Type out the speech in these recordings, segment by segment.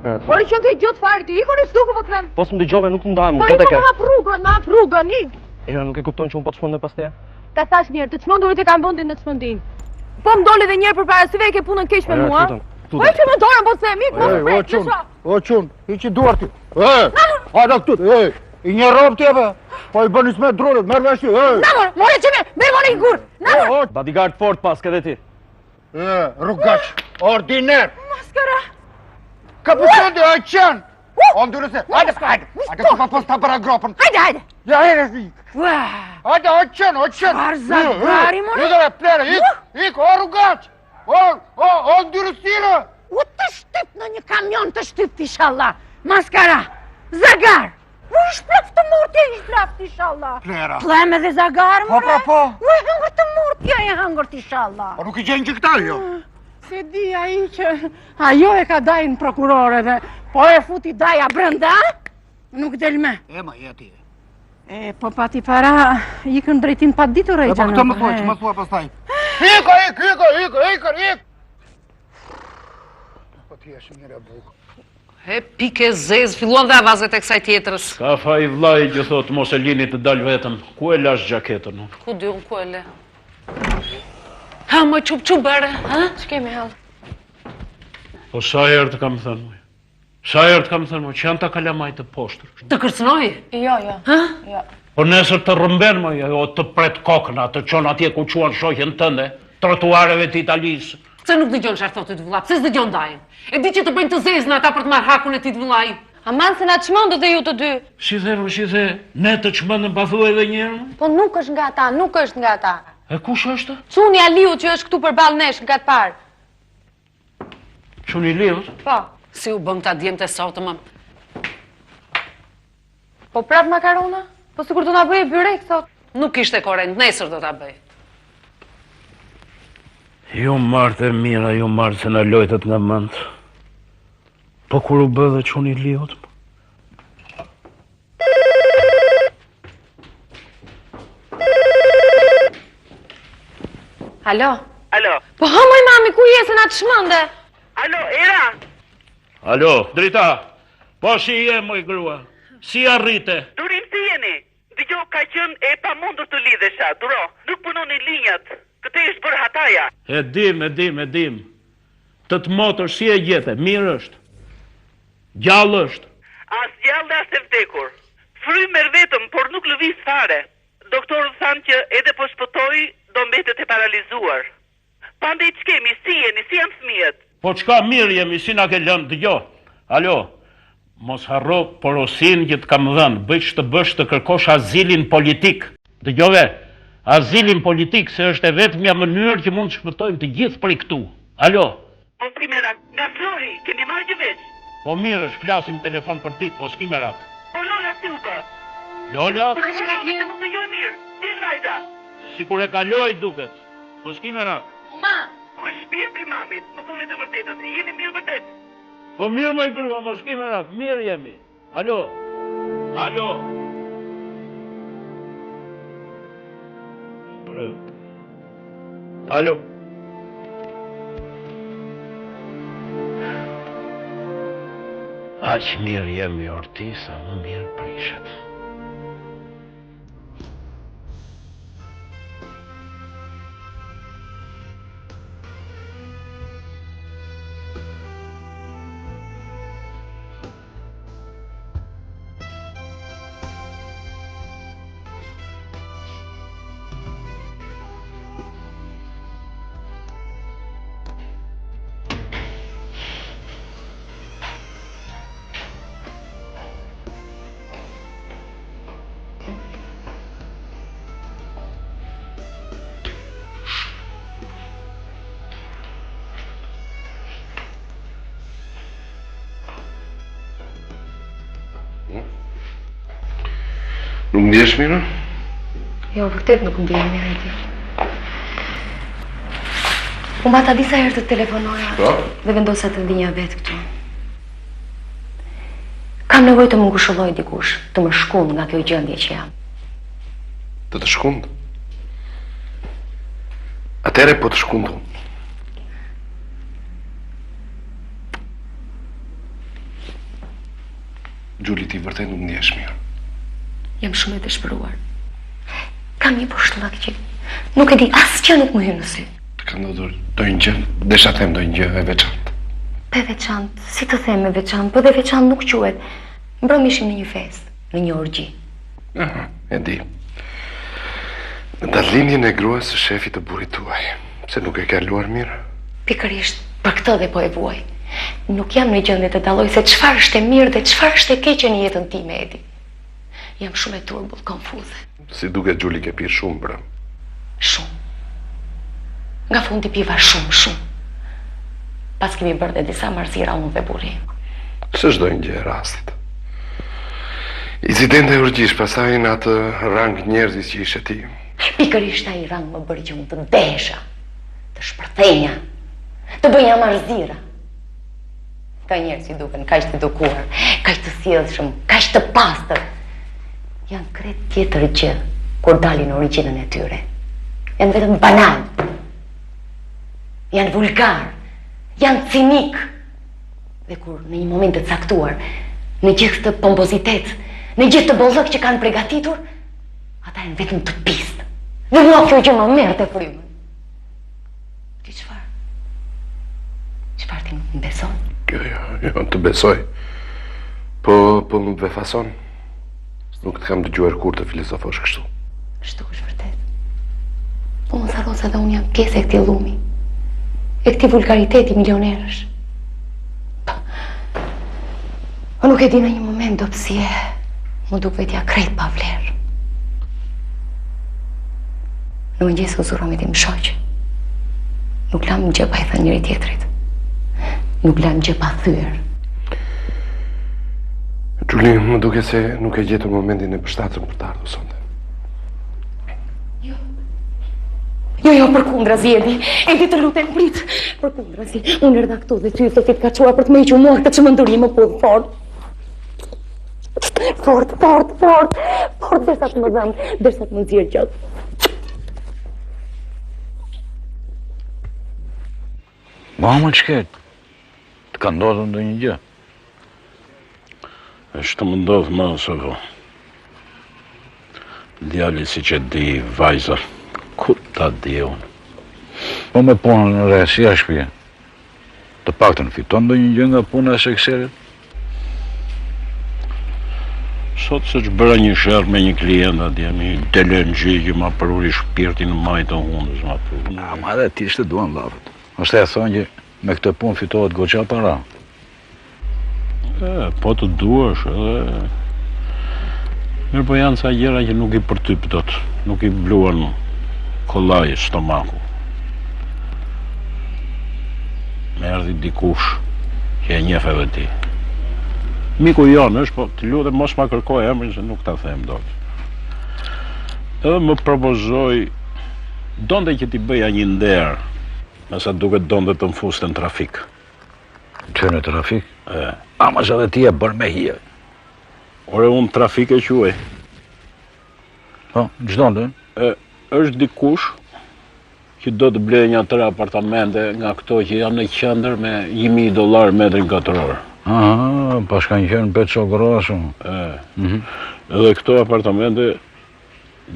Por i qënë të idiot fare ti, iko në s'duku po të them. Po s'më dëgjove, nuk më ndajmë. Po iko më hap rrugën, ik. Era, nuk e kupton që unë po të shmëndë pas teja? Ta thash njerë, të çmendurit e kam vendin në çmendin. Po më doli edhe njerë përpara se ke punën keq me mua. Po që më dorën po them, ik mos pret. O çun, hiqi duart ti. Hajde këtu. I një rob ti apo? Po i bëni smet dronet, merr vesh ti. Namor, more çme, merr more i gur. Namor. Bodyguard fort pas ke dhe ti. Rrugaç, ordiner. Maskara. Kapuçon ai çan. Ondurse. Hajde s'ka. Hajde ka posta para gropën. Hajde. Ja herë. Hajde oçan. Arzagari more. Ju plera, ik o rrugaç. O ndyrësira. U të shtyp në një kamion të shtyp inshallah. Maskara. Zagar. U shplaf të murti, inshallah. Plera. Plem edhe zagar more. Po. U hangër të murti, e hangër inshallah. Po nuk I gjen që këta jo. Se di ai që ajo e ka dajnë prokurore dhe po e futi daja brenda, nuk del me. Ma jeti. Po pati para ikën drejtin pa ditur e Po këto më thuaj, që më thua pastaj. Ik. Po ti je mirë buk. E pike zez, filluan dhe avazet e kësaj tjetrës. Ka fa I vlaj që thot mos e lini të dal vetëm. Ku e lash gjaketën? Ku di unë, ku e le? Ha, më qup bërë, ha? Që kemi hallë? Po sa herë të kam thënë, moj? Sa herë të kam thënë, moj, që janë ta kalamaj të poshtër? Të kërcënoj? Jo. Ha? Jo. Po nesër të rëmben, moj, o të pret kokna, të qonë atje ku quan shoqen tënde, trotuareve të Italisë. Se nuk dëgjon çfarë thotë të vëlla, pse s'dëgjon dajin? E di që të bëjnë të zezën ata për të marrë hakun e ti të vëllai. Aman se na çmendët e ju të dy. Si the, ne të çmendëm pa thuaj edhe një herë? Po nuk është nga ata. E kush është? Çuni Aliut që është këtu përballë nesh nga të parë. Çuni Liut? Po. Si u bëm ta djemtë sot më? Po prap makarona? Po sikur do na bëje byrek sot. Nuk ishte korrent, nesër do ta bëj. Ju martë e mira, ju martë se në lojtët nga mëndë. Po kur u bë dhe çuni Liut? Alo? Po moj mami, ku je se na të shmënde? Alo, Era? Alo, drita, po si je, moj grua? Si arrite? Durim si jeni? Dëgjo, ka qenë e pa mundur të lidhesha, duro. Nuk punoni linjat. Këtë ishtë bërë hataja. E dim. Të motër si e gjete, mirë është. Gjallë është. As gjallë dhe as e vdekur. Frymer vetëm, por nuk lëviz fare. Doktorët thanë që edhe po shpëtoi, do mbetet e paralizuar. Pandej ç'kemi, si jeni, si janë fëmijët? Po çka mirë jemi, si na ke lënë, dëgjo. Alo, mos harro porosin që të kam dhënë, bëj që të bësh të kërkosh azilin politik. Dëgjove, azilin politik se është e vetmja mënyrë që mund të shpëtojmë të gjithë prej këtu. Alo. Po Skimera, nga Flori, kemi marrë gjë veç. Po mirë është, flasim telefon për ti, po Skimera. Po Lola si u ka? Lola? Po Skimera, nuk të joj mirë, ti vajta. Sikur e kaloj duket. Po Skimera. Ma, po shpije pri mamit, më thoni të vërtetës, jeni mirë vërtet. Po mirë më I grua, po Skimera, mirë jemi. Alo. Aq mirë jemi Ortisa, më mirë prishet. Nuk ndihesh mirë? Jo, vërtet nuk ndihem mirë ti. Unë bata disa herë të telefonoja dhe vendosa të ndinja vetë këtu. Kam nevojë të më ngushëlloj dikush, të më shkund nga kjo gjendje që jam. Të shkund? Atëre po të shkundu. vërtet nuk ndihesh mirë. Jam shumë e dëshpëruar. Kam një boshllëk që nuk e di asgjë nuk më hyn në sy. Të ka ndodhur ndonjë gjë? Desha të them ndonjë gjë e veçantë. Pe veçantë, si të them e veçantë, po dhe veçantë nuk quhet. Mbrëm ishim në një festë, në një orgji. Aha, e di. Në dallinjen e gruas së shefit të burrit tuaj, pse nuk e ke kaluar mirë? Pikërisht për këtë dhe po e vuaj. Nuk jam në gjendje të dalloj se çfarë është e mirë dhe çfarë është e keqe në jetën time, Edi. Jam shumë e turbull, konfuze. Si duket Gjuli ke pirë shumë brëm. Shumë. Nga fundi piva shumë. Pas kemi bërë dhe disa marrëzira unë dhe burri. Se çdojnë gjë e rastit. Incidente e urgjish, pasaj në atë rang njerëzis që ishe ti. Pikërisht ai rang më bëri që unë të desha, të shpërthenja, të bëja marrëzira. Ka njerëz që duken kaq të edukuar, kaq të sjellshëm, kaq të pastër. Janë krejt tjetër gjë kur dalin në origjinën e tyre. Janë vetëm banal. Janë vulgar. Janë cinik. Dhe kur në një moment të caktuar, në gjithë të pompozitet, në gjithë të bollëk që kanë përgatitur, ata janë vetëm të pistë. Dhe mua kjo gjë më merr të frymën. Ti çfarë? Çfarë ti më beson? Jo, të besoj. Po më befason. Nuk të kam dëgjuar kur të filozofosh kështu. Kështu është vërtet. Po mos harro se edhe unë jam pjesë e këtij llumi. E këtij vulgariteti milionerësh. Po nuk e di në një moment do pse më duk vetja krejt pa vlerë. Në mëngjes u zura me tim shoq. Nuk lam gjë pa i thënë njëri tjetrit. Nuk lam gjë pa thyer. Gjuli, më duke se nuk e gjetur momentin e përshtatshëm për të ardhur sonte. Jo, përkundrazi, Edi të lutem prit. Përkundrazi, unë erdha këtu dhe ty thotit ka çuar për të më hequr mua këtë çmendurim më pull fort. Fort, derisa të më dhëm, derisa të më nxjerr gjatë. Mama çket. Të ka ndodhur ndonjë gjë? Është më ndodhë më sëvo. Djali si që di vajza, ku ta di unë? Po me punën në re, si a shpje? Të paktën fiton ndonjë gjë nga puna e sekserit? Sot se që bëra një shërë me një klient atje, një delengji që ma përuri shpirtin në majtë të hundës, ma përuri. Ma edhe ti shte duan lavët. Ose e thonë që me këtë punë fitohet goqa para. Po të duash, edhe... Mirë po janë sa gjera që nuk i përtyp dot, nuk i bluan kollaj stomaku. Me erdhi dikush që e njeh edhe ti. Miku jonë është, po të lutem mos ma kërkoj emrin se nuk ta them dot. Edhe më propozoi, donte që t'i bëja një nder, me sa duket donte të mfuste në trafik. Që në trafik? Ama që edhe ti e bërë me hije. Ore unë trafik e quaj. Po, gjdo në? Është dikush që do të blej një 3 apartamente nga këto që janë në qendër me $1.000 metrin katror. Aha, pas kanë qenë betë shokëroa shumë. Edhe këto apartamente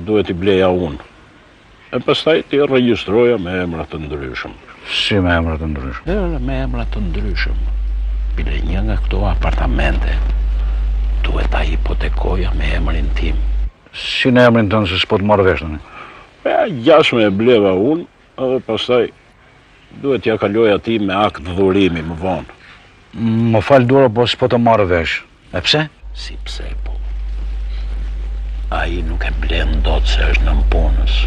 duhet i bleja unë. E pastaj ti regjistroja me emra të ndryshëm. Si me emra të ndryshëm? Me emra të ndryshëm. Bile një nga këto apartamente duhet ta hipotekoja me emrin tim. Si në emrin tënë se s'po të marrë vesh tani? Gjashme e bleva unë, edhe pastaj duhet t'ja kaloj ati me akt dhurimi më vonë. Më falë dura, po s'po të marrë vesh. E pse? Si pse, po. Ai nuk e blen dot se është nën punës.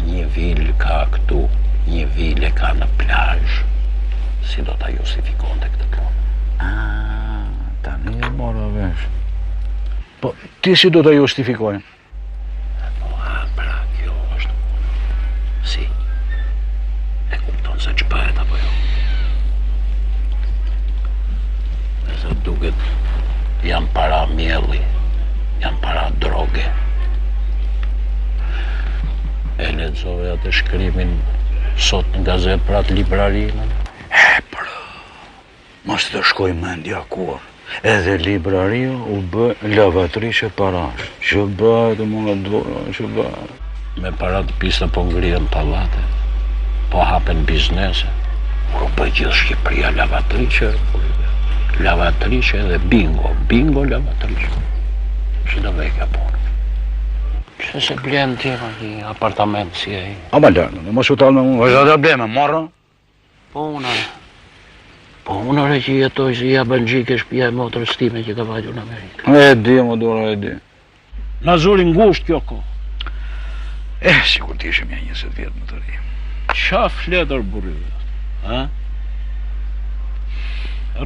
Një vil ka këtu, një vil e ka në plazh. Si do ta justifikonte këtë punë? Tani e marrë vesh. Po, ti si do ta justifikojnë? Pra, kjo është. Si? E kupton se që bëhet apo jo? Nëse duket janë para mjelli, janë para droge. E lexove atë shkrimin sot në gazet për atë librarinën? Mos të shkoj mendja kur. Edhe libraria u bë lavatrishe parash. Që bëhet më dora, që bëhet. Me parat pista po ngrihen pallate, po hapen biznese. Po bëj gjithë Shqipëria lavatrice, lavatrice dhe bingo lavatrice. Që do vejka punë. Që se blen tjera një apartament si e i. Ama lërnë, mos u talë me mu, vazhda dhe bleme, marra. Po unare që jetoj si ja Belgjike shpia e motrës time që ka vajtur në Amerikë. E di, më dora, e di. Na zuri ngusht kjo ko. Sikur t'ishim ja 20 vjetë më të ri. Qa fletër burrive, ha?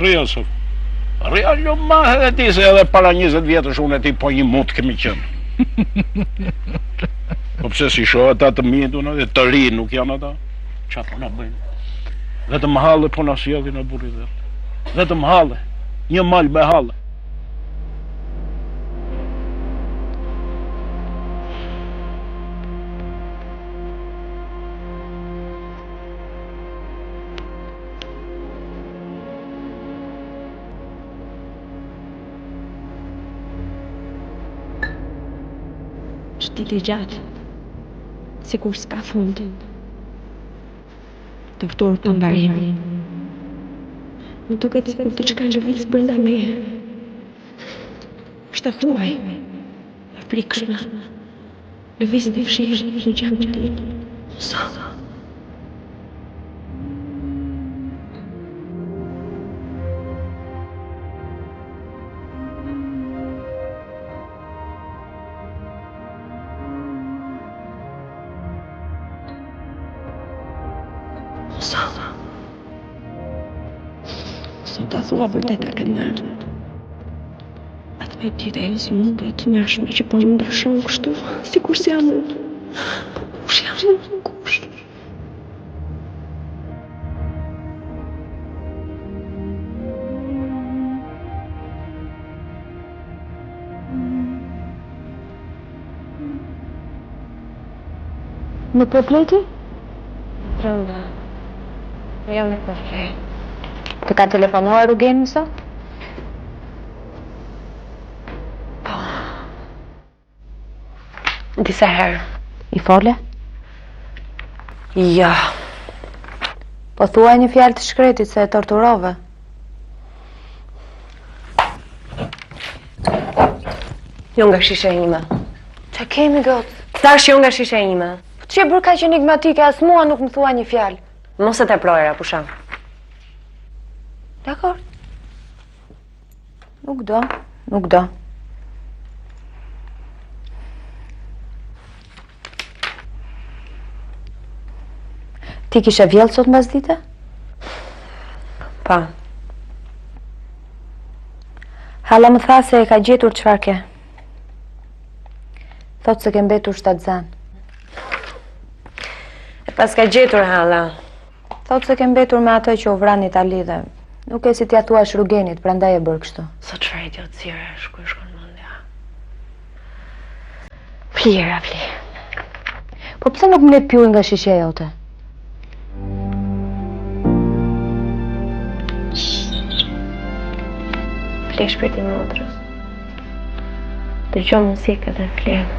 Rria sot. Rria luma edhe ti se edhe para 20 vjetësh unë e ti po një mut kemi qenë. Po pse si shoh ata të mitun edhe të ri nuk janë ata? Qa po na bëjnë? Vetëm halle po na sjellin në burrive. Vetëm halle. Një mal me halle. Shtiti gjatë, sikur s'ka fund. Doktor të mbarimi. Më duket sikur të çka lëviz brenda meje. Është thuaj, e frikshme. Lëviz në fshirë në gjamë të ti. Sa? Sot ta thua vërtet a këtë nërë. Atë me tjete e si mund e të njashme që po më ndryshon kështu, si kur si jam unë. Kush jam unë, kush? Në përpleti? Rënda, jam në përpleti. Të ka telefonuar Rugeni sot? Po. Disa herë. I fole? Ja. Po thuaj një fjalë të shkretit se e torturove. Jo nga shishe ime. Që kemi gotë? Tash jo nga shishe ime. Që e bërë kaq enigmatike, as mua nuk më thua një fjalë. Mos e te projera, pusha. Dakor. Nuk do. Ti kishe vjellë sot mbas dite? Pa. Hala më tha se e ka gjetur çfarë ke. Thot se ke mbetur shtatzan. E pas ka gjetur hala. Thot se ke mbetur me atë që u vran në Itali dhe nuk e si t'ja thuash Rugenit, prandaj e bërë kështu. Sot çfarë idiotësire, shkon mendja. Vlera. Po pse nuk më le pjuj nga shisheja jote? Flesh për ti motrës. Dëgjoj muzikë dhe flesh.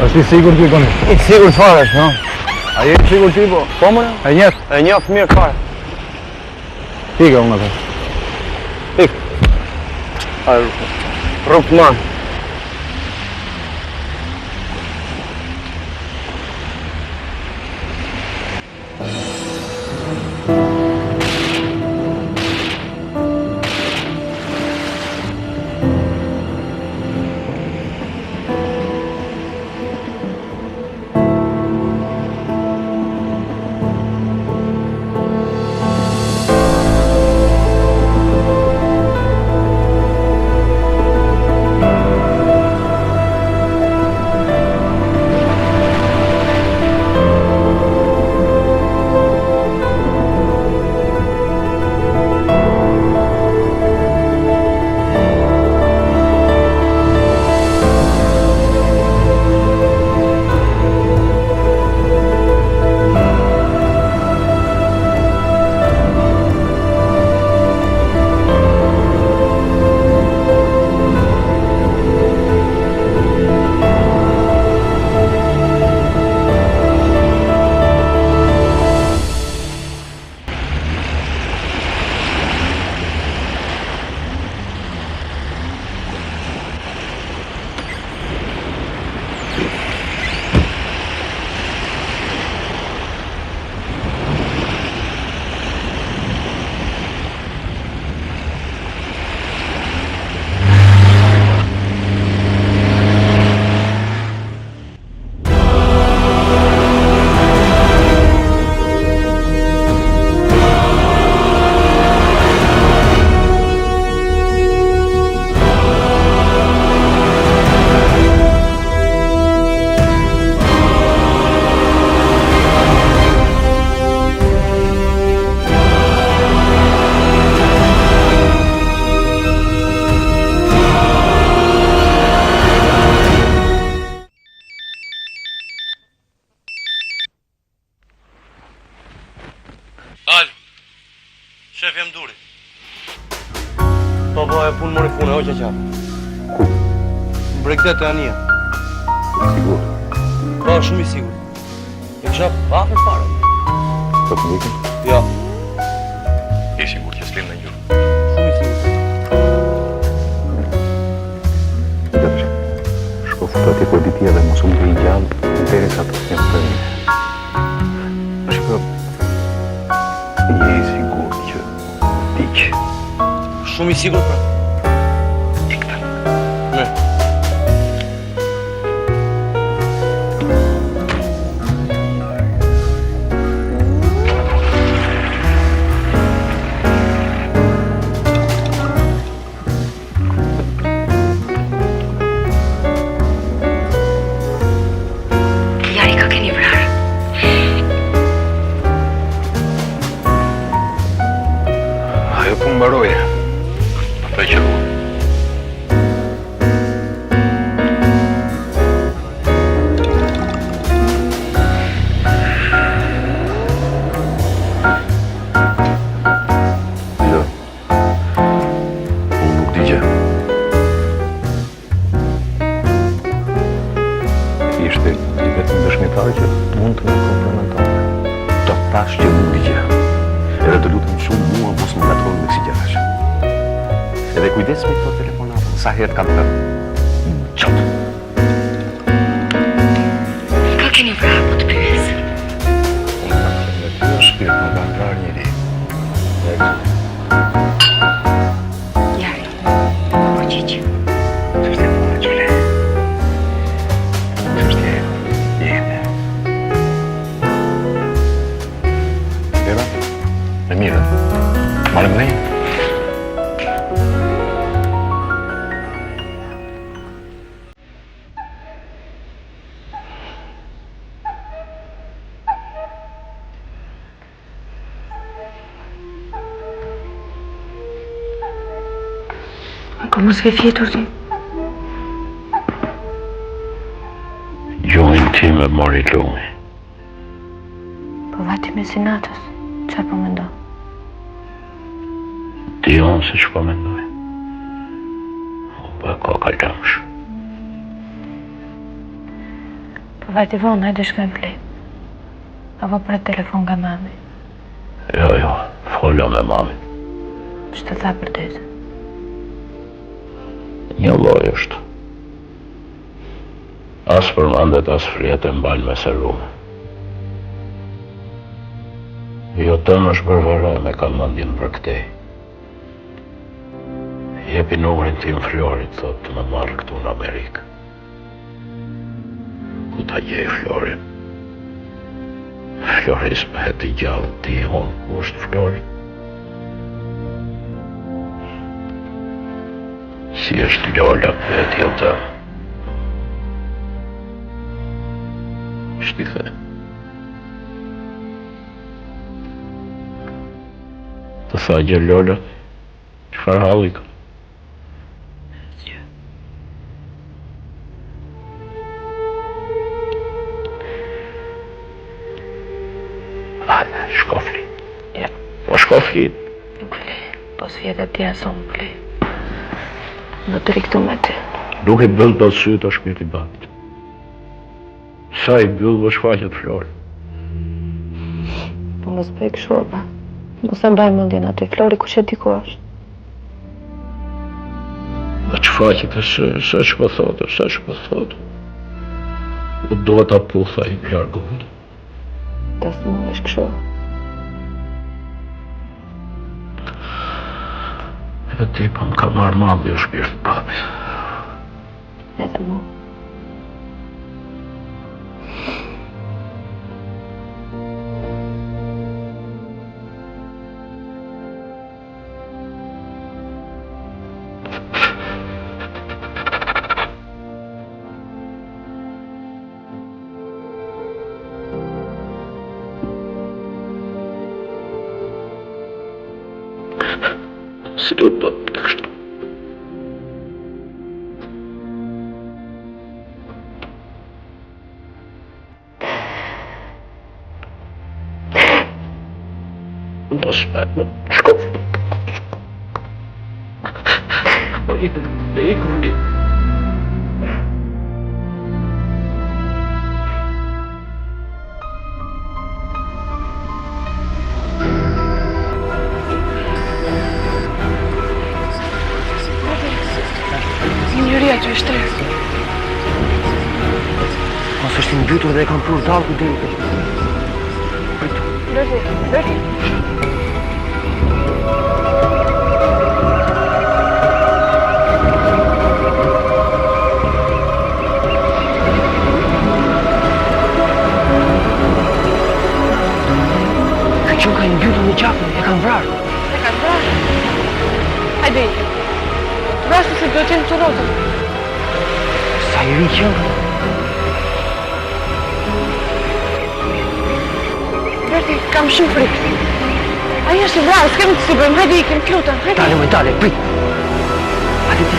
Është i sigur ti koni? I sigur fare është, no? A je i sigur ti po? Po më? E njeh? E njoh mirë fare. Pika unë atë. Ik. Ai Rukman. Shef jam duri. Po e punë mori punë, hoqja qatë. Ku? Bregdet e Ania. Sigur? Po, shumë i sigur. E kisha pafe fare. Po të nikin? Ja. Je sigur që s'lim në gjurë? Shumë i sigur. Gjatëshe, shko futu atje ku e ditia dhe mos unë të i gjallë, në deri sa të s'njëm për një. Shko, je i sigur që t'iq. Shumë i sigur pra. Ikta. Me. Jari, kë keni vrarë? Ajo punë mbaroje. Pastaj qërua. Jo. Unë nuk di gjë. Ishte i vetëm dëshmitar që mund të me komplementare. Do të thash që nuk di gjë. Edhe të lutem shumë mua mos më ngatroni me kësi gjërash. Edhe kujdes me këto telefonata, sa herë kam thënë. Qot. Kë keni vrarë, po të pyes? Unë kam thënë me ty shpirt më kanë vrarë njëri. Jari, po përgjigj. Ç'është e punë çole. Ç'është jete. Era? E mirë. Marrëm ne? Ko mos ke fjetur ti? Gjuhin tim e mori lumi. Po vati me sinatës, çfarë po mendo? Ti unë se që po mendoj. Po e ka kalëmsh. Vajti vonë, hajde shkojmë plej. Apo për telefon nga mami. Jo, folja me mami. Që të tha për tete? Një loj është. As përmandet, as frijet e mbajnë me serume. Jo tëmë është bërveroj me kalmandin për këtej. Jepi numrin tim Florit, thot të më marrë këtu në Amerikë. Ku ta gjej Florin? Flori s'pëhet I gjallë, ti unë, ku është Flori? Si është Lola vetja të? Shti the? Të tha gjë Lola, çfarë halli ka? Shkofli. Ja. Po shkofli. Nuk vle, po s'vjetë tja son vle. Në të rikëtu me ty. Nuk I bëll do të sytë o shpirti bat. Sa I bëll vë shfaqet Flori. Po mos bëj kështu ba. Mos e mbaj mendjen aty Flori kush e di ku është. Dhe që faqet e se që po thotë, se që po thotë. U do ta putha I largohet. Ta s'mundesh kështu. E ti po më ka marrë mami o shpirt papi. Edhe mu. Si do të bëtë kështu? Mos me shkof. Po ikë. Njëria që është stres. Mos është I mbytur dhe e kam prur dalë deri te. Lërti. Që ka I mbytur në qapën, e kam vrarë. E kanë vrarë. Hajde I. Vrashtu se do të jenë të rotën. Sa I ri që? Berti, kam shumë frikë. Ai është I vrarë, s'kemi të si bëjmë. Hajde ikim, lutem, hajde. Dale, prit. Hajde ti.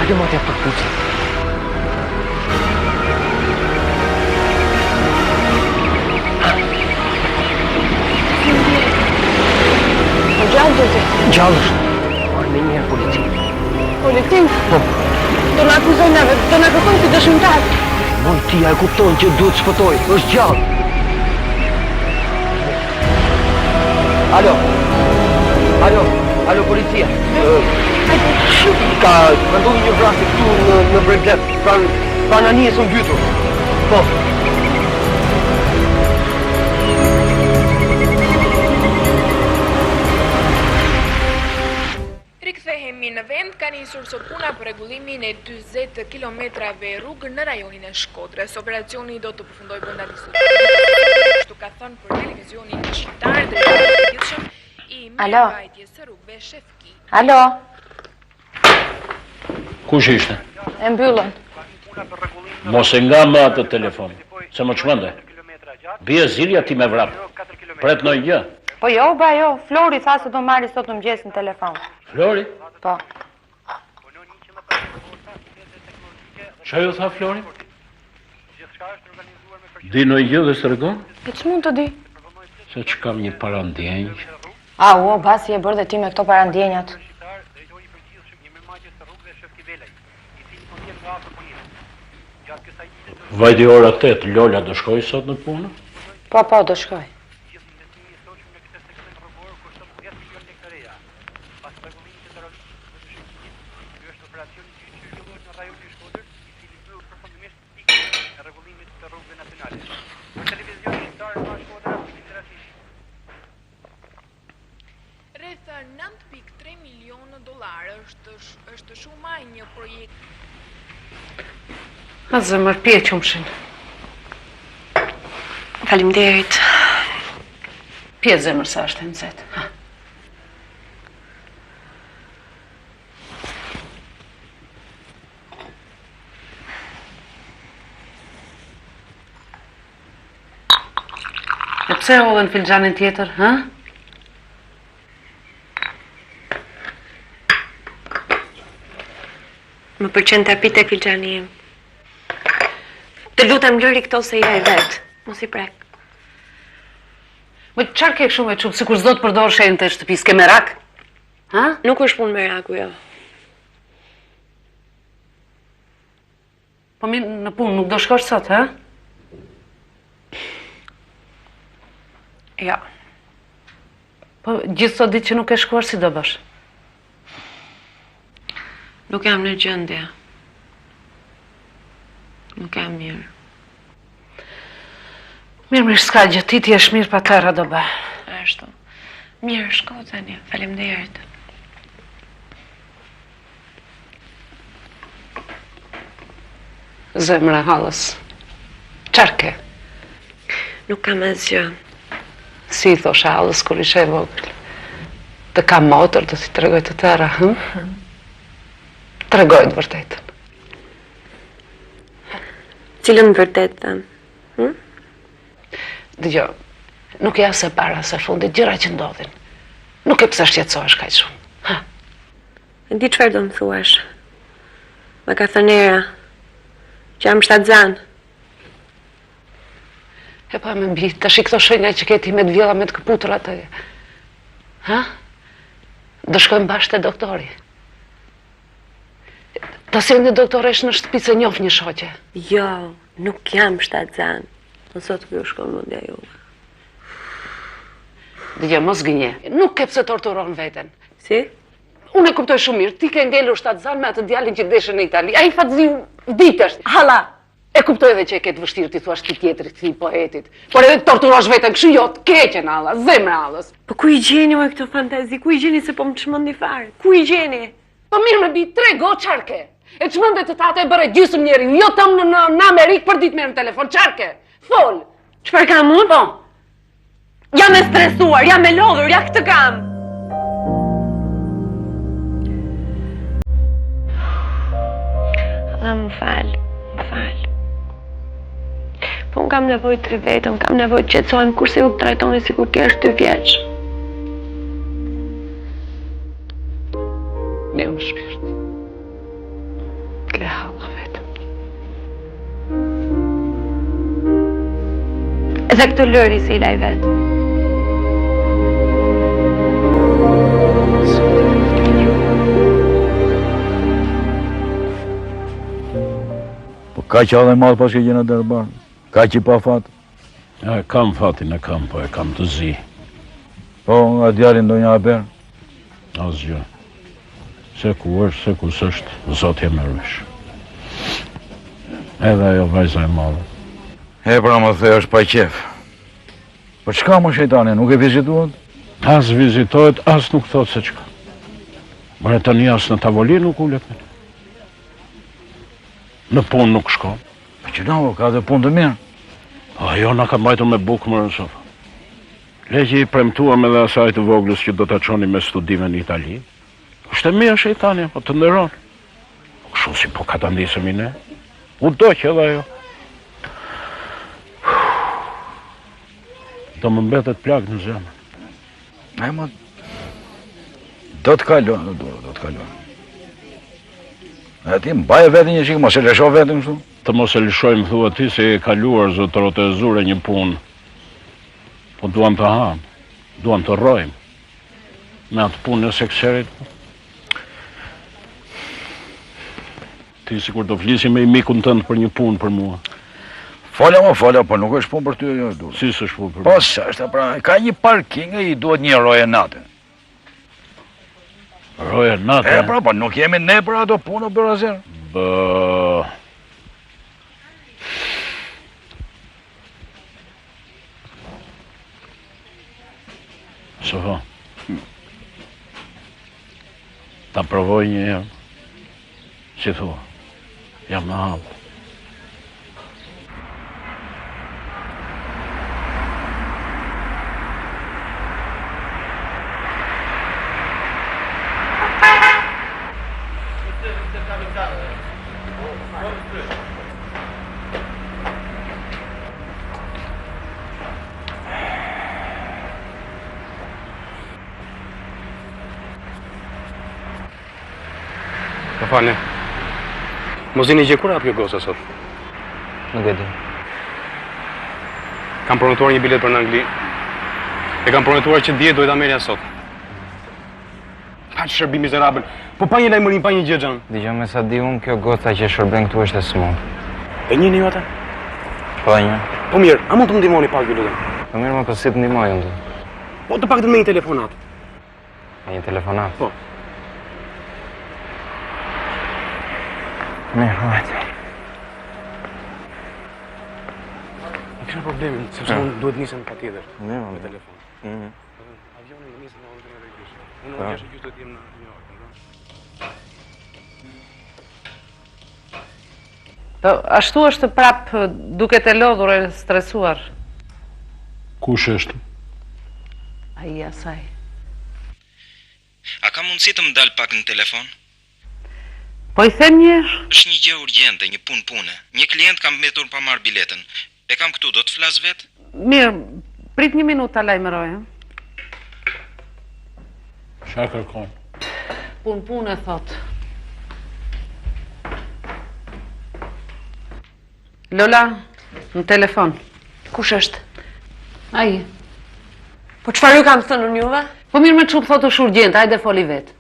Hajde më të puci. Po gjallë do të. Gjallë është. Marrë me njëherë polici. Polici? Po. Do na akuzojnë neve, do na kërkojnë si dëshmitar. Moj ti e kupton që duhet shpëtoj, është gjallë. Alo, policia. Ka ndodhur një vrasje këtu në Bregdet, pranë anijes së mbytur. Po. Rikthehemi në vend, ka nisur sot puna për rregullimin e 40 kilometrave rrugë në rajonin e Shkodrës. Operacioni do të përfundojë brenda ditës. Kështu ka thënë për televizionin shqiptar drejtori I përgjithshëm I mirëmbajtjes së rrugëve Shefki. Alo. Kush ishte? E mbyllën. Mos e nga më atë telefon, se më çmende. Bie zilja ti me vrap. Pret në gjë. Po jo, Flori tha se do marri sot në mëngjes në telefon. Flori? Po. Çfarë ju tha Flori? Di në gjë dhe së rëgon? E që mund të di? Se që kam një parandjenjë. Basi e bërë dhe ti me këto parandjenjat. Gjatë kësaj ide Vajti ora 8, Lola do shkoj sot në punë? Po, do shkoj. Rreth 9.3 milionë dollar është shuma e një projekt. A zemër, pje qumshin. Faleminderit. Pje zemër sa është e nëzet. E pse hodhen filxanin tjetër, ha? Më pëlqen ta pi tek filxhani im. Të lutem lëri këto se ja e vet. Mos i prek. Më qarë ke shumë e qumë, sikur s'do të përdor shenjën të shtëpisë, ke merak? Ha? Nuk është punë meraku, jo. Po mi në punë nuk do shkosh sot, ha? Jo. Po gjithë sot ditë që nuk e shkuar, si do bësh? Nuk jam në gjendje. Nuk jam mirë. Mirë, s'ka gjë, ti t'jesh mirë pa tëra do bë. Ashtu. Mirë, shko tani. Faleminderit. Zemra halës. Qarë ke? Nuk kam asgjë. Si i thoshe halës kur ishe e vogël. Të kam motër, do t'i tregoj të tëra, hë? Tregoj të vërtetën. Cilën vërtet thënë? Dëgjo, nuk ja se para se fundit gjëra që ndodhin. Nuk e pse shqetësohesh kaq shumë. Ha? E di çfarë do më thuash. Më ka thënë Era që jam shtatzan. E pa me mbi, tash i këto shenja që ke ti me të vjella me të këputur atë. Ha? Do shkojmë bashkë te doktori. Ta sjellni doktoresh në shtëpi se njoh një shoqe. Jo, nuk jam shtatzan. Në sot kjo shkon mundja juve. Dëgjo, mos gënje. Nuk ke pse torturon veten. Si? Unë e kuptoj shumë mirë. Ti ke ngelur shtatzan me atë djalin që deshën në Itali. Ai fatziu vitesh. Halla! E kuptoj edhe që e ke të vështirë ti thuash ti tjetrit, ti poetit. Por edhe të torturosh veten kështu jo, të keqen alla, zemra allës. Po ku i gjeni me këto fantazi? Ku i gjeni se po më çmendi fare? Ku i gjeni? Po mirë me bi, trego çfarë ke? E çmende të tate e bëre gjysmë njeriu, jo tëm në Amerikë për ditë merr në telefon. Çfarë ke? Fol. Çfarë kam unë? Po. Jam e stresuar, jam e lodhur, ja këtë kam. Më fal. Po unë kam nevojë të vetëm, kam nevojë të qetësohem kurse ju të trajtoni sikur ke 2 vjeç. Ne më shpirt. Le halla vetëm. Edhe këtë lëri si i laj vetë. Po ka që adhe madhë pas ke gjena dërbarë. Ka që i pa fatë. Ja, kam fatin e kam, po e kam të zi. Po, nga djalin do një haber. Asgjë. Se ku është, se ku s'është, Zoti e merresh. Edhe ajo vajza e madhe. E pra më the është pa qef. Po çka më shejtani, nuk e vizituat? As vizitohet, as nuk thot se çka. Mërë tani as në tavolinë nuk ulet me. Në punë nuk shkon. Po që na, ka dhe punë të mirë. Ajo na ka mbajtur me bukë më në sofa. Legji i premtuar me dhe asaj të voglës që do të çoni me studime në Itali. Është e mirë shejtani, po të nderon. Kështu si po ka ta ndisemi ne. U do që edhe ajo. Do më mbetet plak në zemër. E ma... Do të kalon, do të kalon. E ti mbaj vetin një shikë, mos e lësho vetin kështu. Të mos e lëshojmë thua ti se e kaluar zotërot e zure një punë. Po duam të hamë, duam të rrojmë. Me atë punë e sekserit. Ti sikur do flisi me i mikun tënd për një punë për mua. Falja, po nuk është punë për ty, jo, duhet. Si s'është punë për Po, s'është, pra, ka një parking e i duhet një roje natë. Roje natë? Pra, po, nuk jemi ne për ato punë, Berazer. Bë... Shofo. Ta provoj një herë. Si thua? Jam në halë. Më falni. Mozini gjë kur hap kjo goca sot? Nuk e di. Kam pronotuar një bilet për në Angli. E kam pronotuar që dje do ta merja sot. Pa që shërbim mizerabël. Po pa një lajmërim, pa një gjë xhan. Dgjoj me sa di unë, kjo goca që shërben këtu është e smut. E njëni ju ata? Po e një. Po mirë, a mund të më ndihmoni pak ju lutem? Po mirë, më si të ndihmoj unë. Po të paktën me një telefonat. Me një telefonat? Po. Mirë, hajde. Nuk ka problemin, sepse unë duhet nisem patjetër. Mirë, me telefon. Avioni në nisën në orën e gjysmë. Unë në gjysmë do të jem në New York, Po, ashtu është prap duke të lodhur e stresuar. Kush është? Ai asaj. A ka mundësi të më dal pak në telefon? Po i them njëherë? Është një gjë urgjente, një pune. Një klient ka mbetur pa marrë biletën. E kam këtu, do të flas vet? Mirë, prit një minutë ta lajmëroj. Çfarë kërkon? Punë thot. Lola, në telefon. Kush është? Ai. Po çfarë ju kam thënë unë juve? Po mirë me çup thotë është urgjent, hajde foli vet.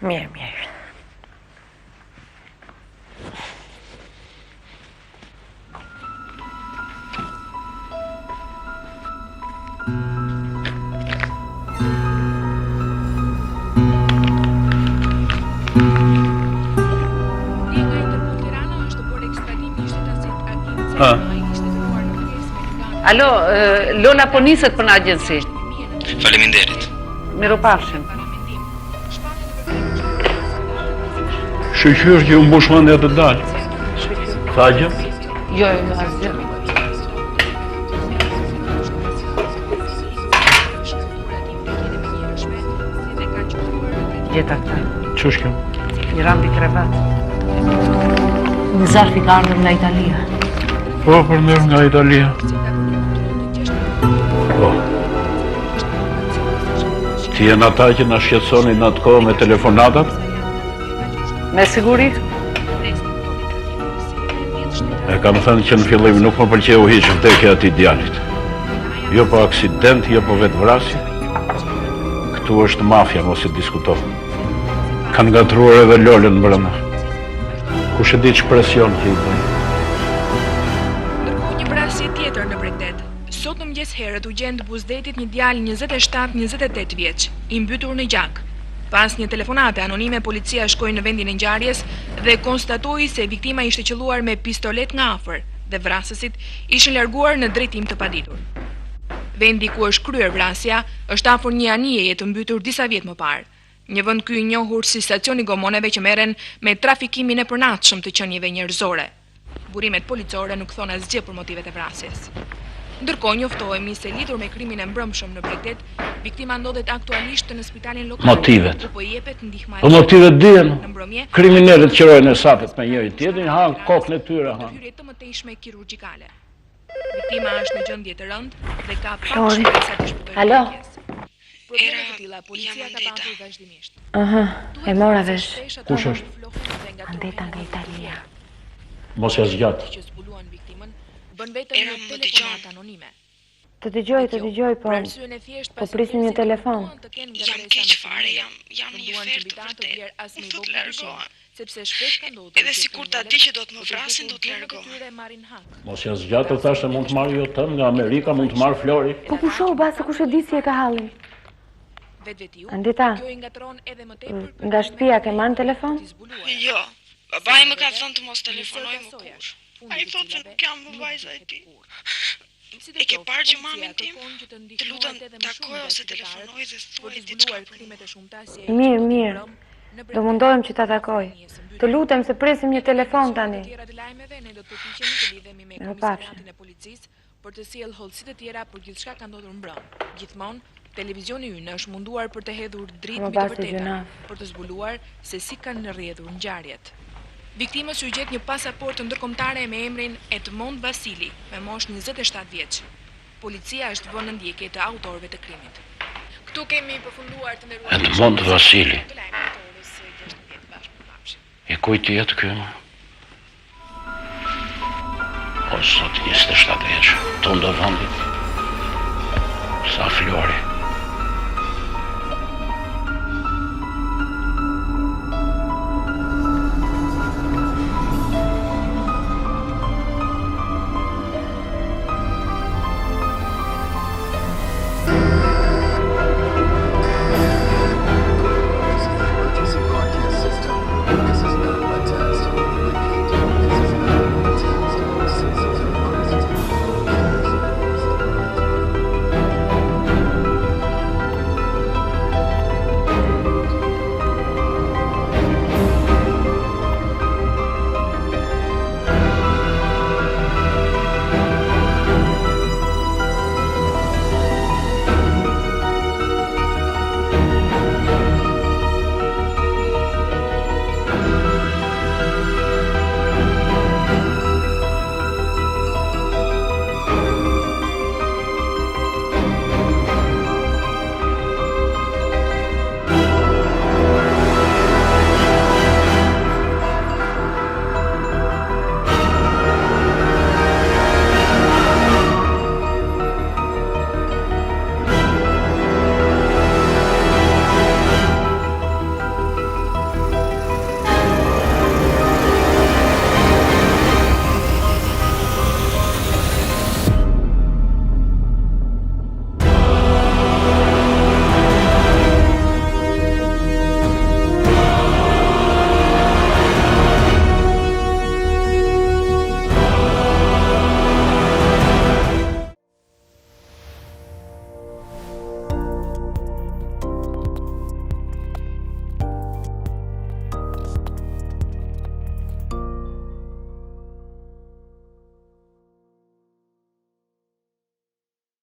Mirë. Alo, Lola po niset për në agjensi. Faleminderit. Miropafshim. Shqyr që u mbush mendja të dalë. Tha gjë? Jo, asgjë. Gjeta këta. Ç'është kjo? Një rambi krevat. Një zarfi ka ardhur nga Italia. Po, për mirë nga Italia. Po. Ti janë ata që na shqetësonin në atë kohë me telefonatat? Me siguri? E kam thënë që në fillim nuk më pëlqeu hiç vdekja e atij djalit. Jo po aksident, jo po vetvrasje. Këtu është mafja, mos e diskuto. Kanë gatruar edhe Lolën brenda. Kush e di ç'presion që i bëjnë. Ndërkohë një vrasje tjetër në Bregdet. Sot në mëngjes herët u gjend Buzdetit një djalë 27-28 vjeç, i mbytur në gjak. Pas një telefonate anonime, policia shkoi në vendin e ngjarjes dhe konstatoi se viktima ishte qelluar me pistolet nga afër dhe vrasësit ishin larguar në drejtim të paditur. Vendi ku është kryer vrasja është afër një anijeje të mbytur disa vjet më parë. Një vend ky i njohur si stacioni gomoneve që merren me trafikimin e përnaçshëm të qenieve njerëzore. Burimet policore nuk thon asgjë për motivet e vrasjes. Ndërkohë njoftohemi se lidhur me krimin e mbrëmshëm në Bregdet, viktima ndodhet aktualisht në spitalin lokal. Motivet. Po i jepet ndihma. Po motivet dihen. Kriminalët qirojnë sapet me njëri tjetrin, han kokën e tyre, han. Hyrje të mëtejshme kirurgjikale. Viktima është në gjendje të rëndë dhe ka pak Flori. shpresë të shpëtojë. Alo. Probleme të tilla policia ka pasur vazhdimisht. Aha, e mora vesh. Kush është? Andeta nga Italia. Mos ja zgjat. Që zbuluan viktimën, bën vetëm një telefonat anonime. Të dëgjoj, po. Po prisni një telefon. Jam keq fare, jam në një ofertë për te. Nuk të largohen. sepse shpesh ka ndodhur. Edhe sikur ta di që do të më vrasin, do të largohem. Mos ja zgjatë thashë mund të marrë jo tëm nga Amerika, mund të marrë Flori. Po ku shoh basa kush e di si e ka hallin? Andita, nga shtëpia ke marrë në telefon? Jo, babai më ka thënë të mos telefonoj më kurrë. Ai thotë se nuk jam vajza e tij. E ke parë që mamin tim? Të lutem takoj ose telefonoj dhe thuaj diçka për mua. Mirë. Do mundohem që ta takoj. Të lutem se presim një telefon tani. Në pafshim. Për të sjellë hollësi të tjera për gjithçka ka ndodhur mbrëm. Gjithmonë, televizioni ynë është munduar për të hedhur dritë mbi të vërtetën, për të zbuluar se si kanë rrjedhur ngjarjet. Viktimës u gjet një pasaportë ndërkombëtare me emrin Edmond Vasili, me moshë 27 vjeç. Policia është vënë në ndjekje të autorëve të krimit. Ktu kemi përfunduar të nderuar Edmond Vasili. E kujt jetë ky? O sot 27 vjeç, tonë do vendit. Sa Flori.